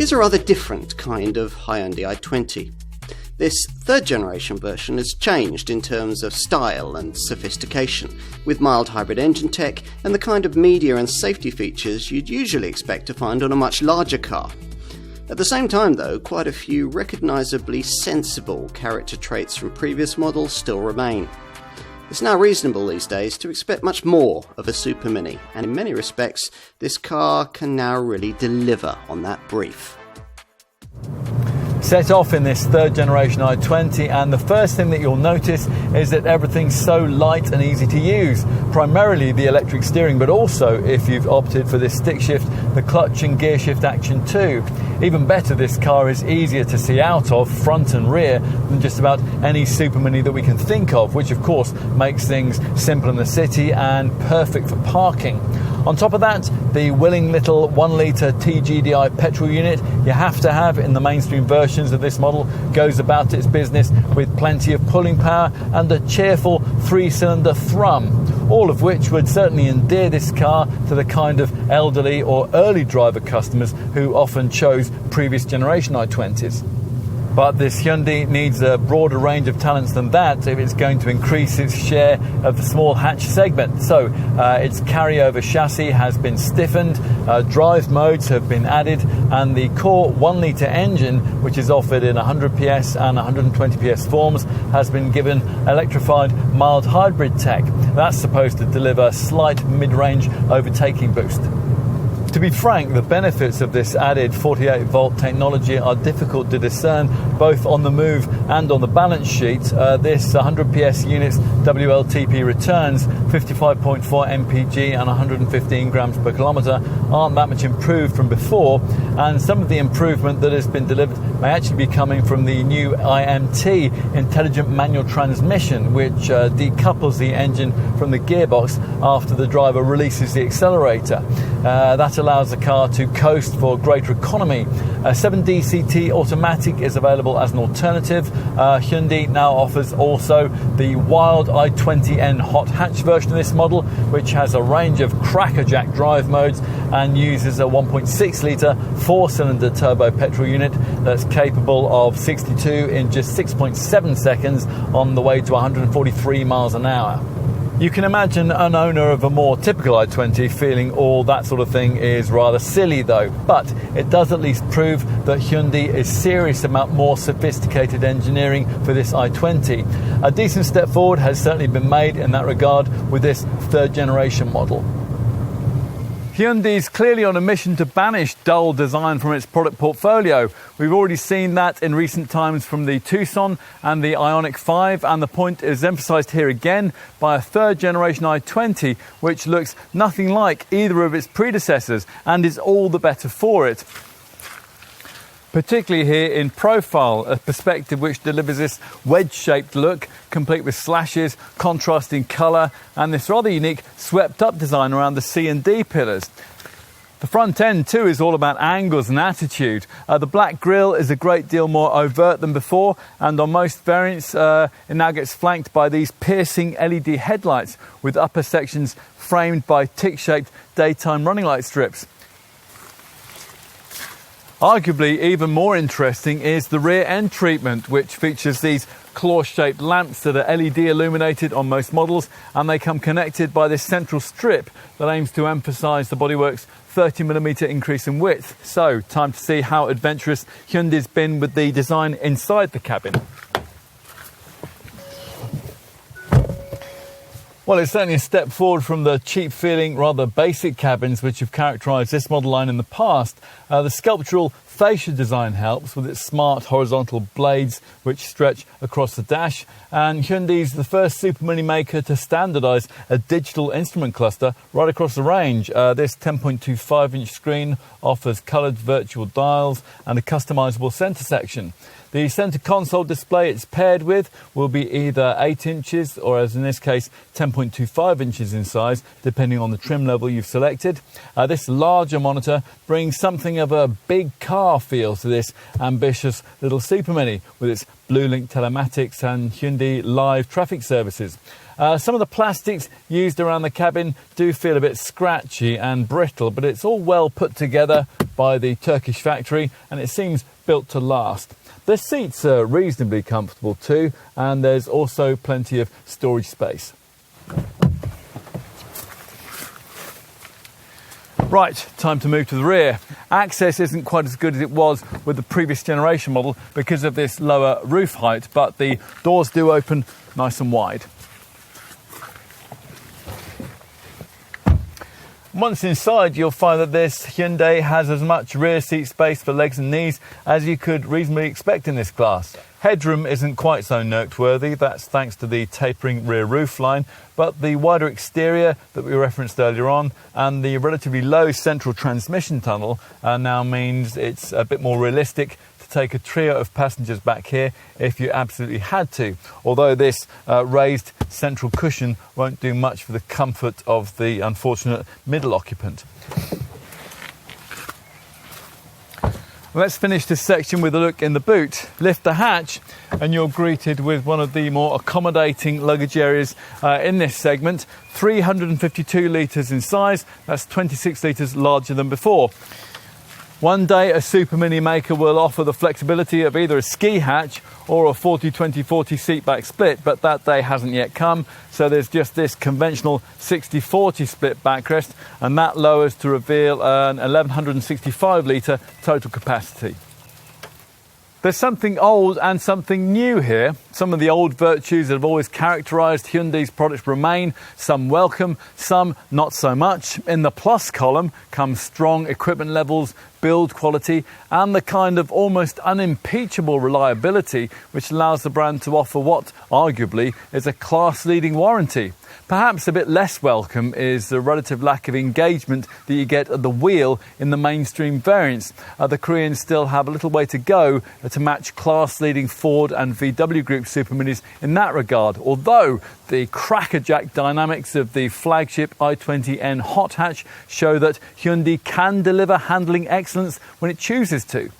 Here's a rather different kind of Hyundai i20. This third generation version has changed in terms of style and sophistication, with mild hybrid engine tech and the kind of media and safety features you'd usually expect to find on a much larger car. At the same time though, quite a few recognisably sensible character traits from previous models still remain. It's now reasonable these days to expect much more of a supermini, and in many respects, this car can now really deliver on that brief. Set off in this third generation i20, and the first thing that you'll notice is that everything's so light and easy to use. Primarily the electric steering, but also, if you've opted for this stick shift, the clutch and gear shift action too. Even better, this car is easier to see out of, front and rear, than just about any supermini that we can think of, which of course makes things simple in the city and perfect for parking. On top of that, the willing little 1 litre T-GDi petrol unit you have to have in the mainstream versions of this model goes about its business with plenty of pulling power and a cheerful 3-cylinder thrum, all of which would certainly endear this car to the kind of elderly or early driver customers who often chose previous generation i20s. But this Hyundai needs a broader range of talents than that if it's going to increase its share of the small hatch segment. So its carryover chassis has been stiffened, drive modes have been added, and the core 1 litre engine, which is offered in 100 PS and 120 PS forms, has been given electrified mild hybrid tech. That's supposed to deliver slight mid-range overtaking boost. To be frank, the benefits of this added 48-volt technology are difficult to discern both on the move and on the balance sheet. This 100 PS unit's WLTP returns 55.4 mpg and 115 grams per kilometre aren't that much improved from before, and some of the improvement that has been delivered may actually be coming from the new i20 intelligent manual transmission, which decouples the engine from the gearbox after the driver releases the accelerator. That allows the car to coast for greater economy. A 7DCT automatic is available as an alternative. Hyundai now offers also the wild i20N hot hatch version of this model, which has a range of crackerjack drive modes and uses a 1.6 litre 4-cylinder turbo petrol unit that's capable of 62 in just 6.7 seconds on the way to 143 miles an hour. You can imagine an owner of a more typical i20 feeling all that sort of thing is rather silly though, but it does at least prove that Hyundai is serious about more sophisticated engineering for this i20. A decent step forward has certainly been made in that regard with this third generation model. Hyundai is clearly on a mission to banish dull design from its product portfolio. We've already seen that in recent times from the Tucson and the Ioniq 5, and the point is emphasised here again by a third generation i20 which looks nothing like either of its predecessors and is all the better for it. Particularly here in profile, a perspective which delivers this wedge-shaped look, complete with slashes, contrasting colour, and this rather unique swept-up design around the C and D pillars. The front end too is all about angles and attitude. The black grille is a great deal more overt than before, and on most variants it now gets flanked by these piercing LED headlights with upper sections framed by tick-shaped daytime running light strips. Arguably even more interesting is the rear end treatment, which features these claw-shaped lamps that are LED illuminated on most models, and they come connected by this central strip that aims to emphasise the bodywork's 30mm increase in width. So, time to see how adventurous Hyundai's been with the design inside the cabin. Well, it's certainly a step forward from the cheap-feeling, rather basic cabins which have characterised this model line in the past. The sculptural fascia design helps with its smart horizontal blades which stretch across the dash, and Hyundai's the first supermini maker to standardise a digital instrument cluster right across the range. This 10.25-inch screen offers coloured virtual dials and a customisable centre section. The centre console display it's paired with will be either 8 inches or, as in this case, 10.25 inches in size, depending on the trim level you've selected. This larger monitor brings something of a big car feel to this ambitious little supermini with its BlueLink telematics and Hyundai Live traffic services. Some of the plastics used around the cabin do feel a bit scratchy and brittle, but it's all well put together by the Turkish factory and it seems built to last. The seats are reasonably comfortable too, and there's also plenty of storage space. Right, time to move to the rear. Access isn't quite as good as it was with the previous generation model because of this lower roof height, but the doors do open nice and wide. Once inside, you'll find that this Hyundai has as much rear seat space for legs and knees as you could reasonably expect in this class. Headroom isn't quite so noteworthy, that's thanks to the tapering rear roofline, but the wider exterior that we referenced earlier on and the relatively low central transmission tunnel now means it's a bit more realistic to take a trio of passengers back here if you absolutely had to, although this raised central cushion won't do much for the comfort of the unfortunate middle occupant. Let's finish this section with a look in the boot. Lift the hatch and you're greeted with one of the more accommodating luggage areas in this segment. 352 litres in size, that's 26 litres larger than before. One day a supermini maker will offer the flexibility of either a ski hatch or a 40-20-40 seatback split, but that day hasn't yet come, so there's just this conventional 60-40 split backrest, and that lowers to reveal an 1165 litre total capacity. There's something old and something new here. Some of the old virtues that have always characterised Hyundai's products remain, some welcome, some not so much. In the plus column come strong equipment levels, build quality and the kind of almost unimpeachable reliability which allows the brand to offer what arguably is a class-leading warranty. Perhaps a bit less welcome is the relative lack of engagement that you get at the wheel in the mainstream variants. The Koreans still have a little way to go to match class-leading Ford and VW Group Superminis in that regard, although the crackerjack dynamics of the flagship i20N hot hatch show that Hyundai can deliver handling excellence when it chooses to.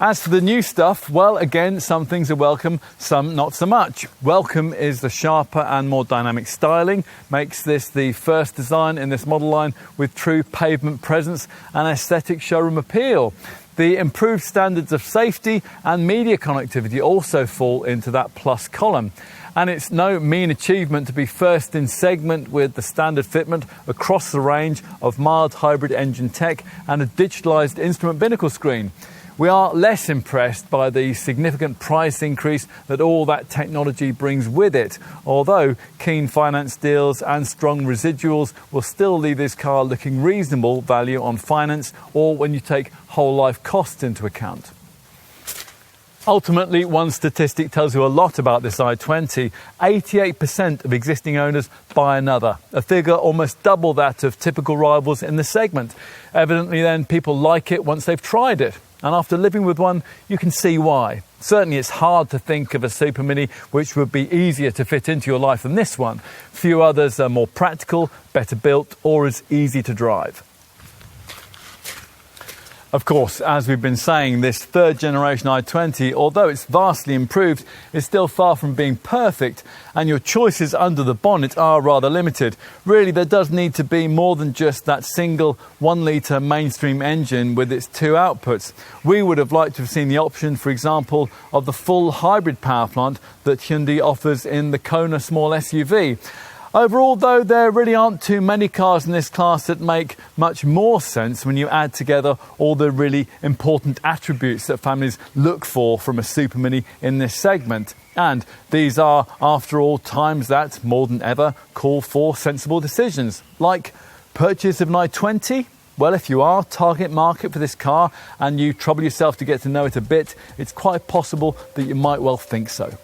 As for the new stuff, well, again, some things are welcome, some not so much. Welcome is the sharper and more dynamic styling, makes this the first design in this model line with true pavement presence and aesthetic showroom appeal. The improved standards of safety and media connectivity also fall into that plus column. And it's no mean achievement to be first in segment with the standard fitment across the range of mild hybrid engine tech and a digitalised instrument binnacle screen. We are less impressed by the significant price increase that all that technology brings with it, although keen finance deals and strong residuals will still leave this car looking reasonable value on finance or when you take whole life costs into account. Ultimately, one statistic tells you a lot about this i20. 88% of existing owners buy another, a figure almost double that of typical rivals in the segment. Evidently then, people like it once they've tried it. And after living with one, you can see why. Certainly it's hard to think of a supermini which would be easier to fit into your life than this one. Few others are more practical, better built, or as easy to drive. Of course, as we've been saying, this third generation i20, although it's vastly improved, is still far from being perfect, and your choices under the bonnet are rather limited. Really, there does need to be more than just that single 1-litre mainstream engine with its two outputs. We would have liked to have seen the option, for example, of the full hybrid power plant that Hyundai offers in the Kona small SUV. Overall, though, there really aren't too many cars in this class that make much more sense when you add together all the really important attributes that families look for from a supermini in this segment. And these are, after all, times that, more than ever, call for sensible decisions. Like purchase of an i20? Well, if you are target market for this car and you trouble yourself to get to know it a bit, it's quite possible that you might well think so.